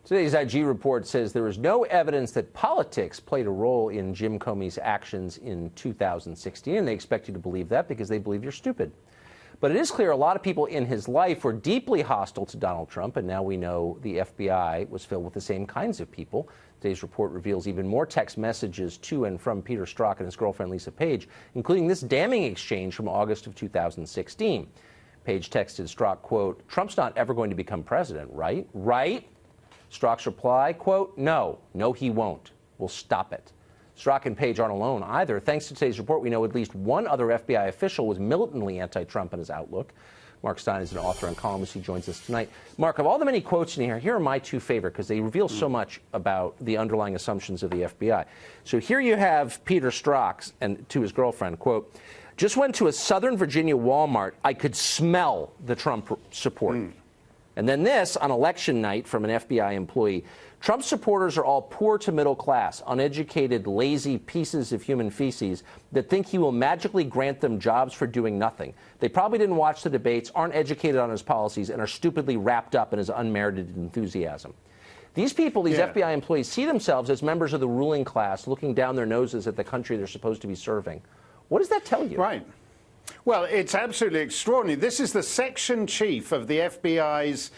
Today's IG report says there is no evidence that politics played a role in Jim Comey's actions in 2016, and they expect you to believe that because they believe you're stupid. But it is clear a lot of people in his life were deeply hostile to Donald Trump, and now we know the FBI was filled with the same kinds of people. Today's report reveals even more text messages to and from Peter Strzok and his girlfriend Lisa Page, including this damning exchange from August of 2016. Page texted Strzok, quote, "Trump's not ever going to become president, right? Right?" Strzok's reply, quote, no, he won't. We'll stop it." Strzok and Page aren't alone either. Thanks to today's report, we know at least one other FBI official was militantly anti-Trump in his outlook. Mark Steyn is an author and columnist. He joins us tonight. Mark, of all the many quotes in here are my two favorite because they reveal so much about the underlying assumptions of the FBI. So here you have Peter Strzok and to his girlfriend, quote, "Just went to a Southern Virginia Walmart. I could smell the Trump support." And then this on election night from an FBI employee. "Trump supporters are all poor to middle class, uneducated, lazy pieces of human feces that think he will magically grant them jobs for doing nothing. They probably didn't watch the debates, aren't educated on his policies, and are stupidly wrapped up in his unmerited enthusiasm." These people, these FBI employees, see themselves as members of the ruling class looking down their noses at the country they're supposed to be serving. What does that tell you? Right. Well, it's absolutely extraordinary. This is the section chief of the FBI's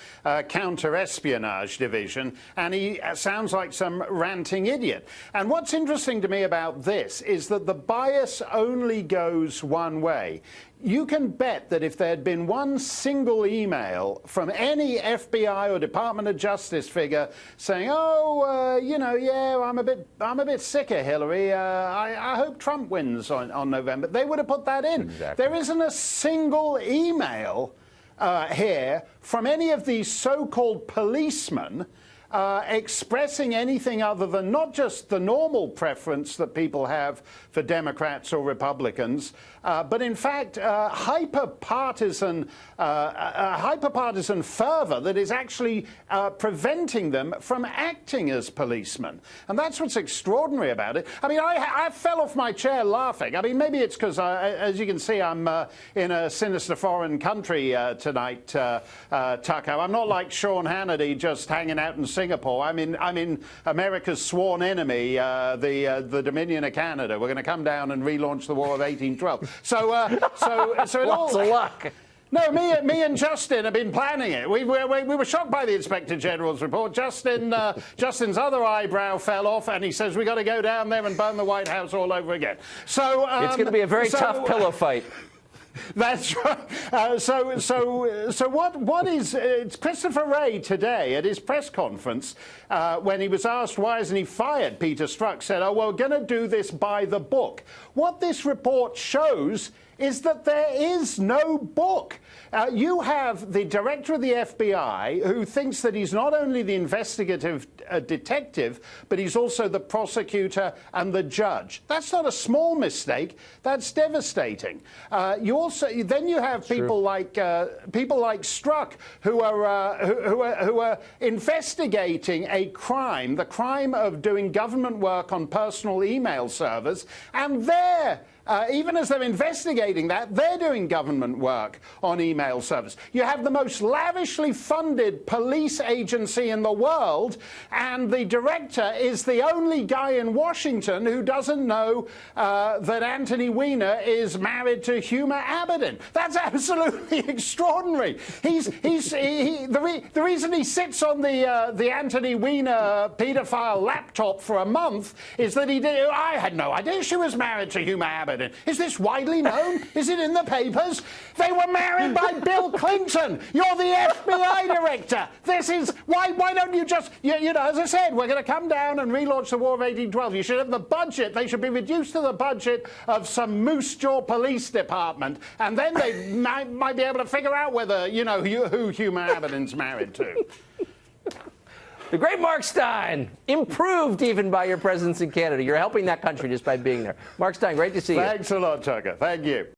counter-espionage division, and he sounds like some ranting idiot. And what's interesting to me about this is that the bias only goes one way. You can bet that if there had been one single email from any FBI or Department of Justice figure saying, I'm a bit sick of Hillary. I hope Trump wins on November, they would have put that in. Exactly. There isn't a single email here from any of these so-called policemen expressing anything other than not just the normal preference that people have for Democrats or Republicans, but in fact hyper-partisan fervor that is actually preventing them from acting as policemen. And that's what's extraordinary about it. I mean, I fell off my chair laughing. I mean, maybe it's because, as you can see, I'm in a sinister foreign country tonight, Tucker. I'm not like Sean Hannity just hanging out in Singapore. I'm in America's sworn enemy, the Dominion of Canada. We're going to come down and relaunch the War of 1812. So Lots of luck. No, me and Justin have been planning it. We were shocked by the Inspector General's report. Justin's other eyebrow fell off, and he says we got to go down there and burn the White House all over again. So it's going to be a very tough pillow fight. That's right. What is it's Christopher Wray today at his press conference when he was asked why hasn't he fired Peter Strzok, said, "Oh, well, we're going to do this by the book." What this report shows is that there is no book. You have the director of the FBI who thinks that he's not only the investigative detective, but he's also the prosecutor and the judge. That's not a small mistake. That's devastating. Then you have people like Strzok who are investigating a crime, the crime of doing government work on personal email servers, and even as they're investigating that, they're doing government work on email servers. You have the most lavishly funded police agency in the world, and the director is the only guy in Washington who doesn't know that Anthony Weiner is married to Huma Abedin. That's absolutely extraordinary. The reason he sits on the Anthony Weiner pedophile laptop for a month is that I had no idea she was married to Huma Abedin. Is this widely known? Is it in the papers? They were married by Bill Clinton. You're the FBI director. This is why don't you just as I said, we're going to come down and relaunch the War of 1812. You should have the budget. They should be reduced to the budget of some Moose Jaw police department, and then they might be able to figure out whether who Huma Abedin's married to. The great Mark Steyn, improved even by your presence in Canada. You're helping that country just by being there. Mark Steyn, great to see you. Thanks a lot, Tucker. Thank you.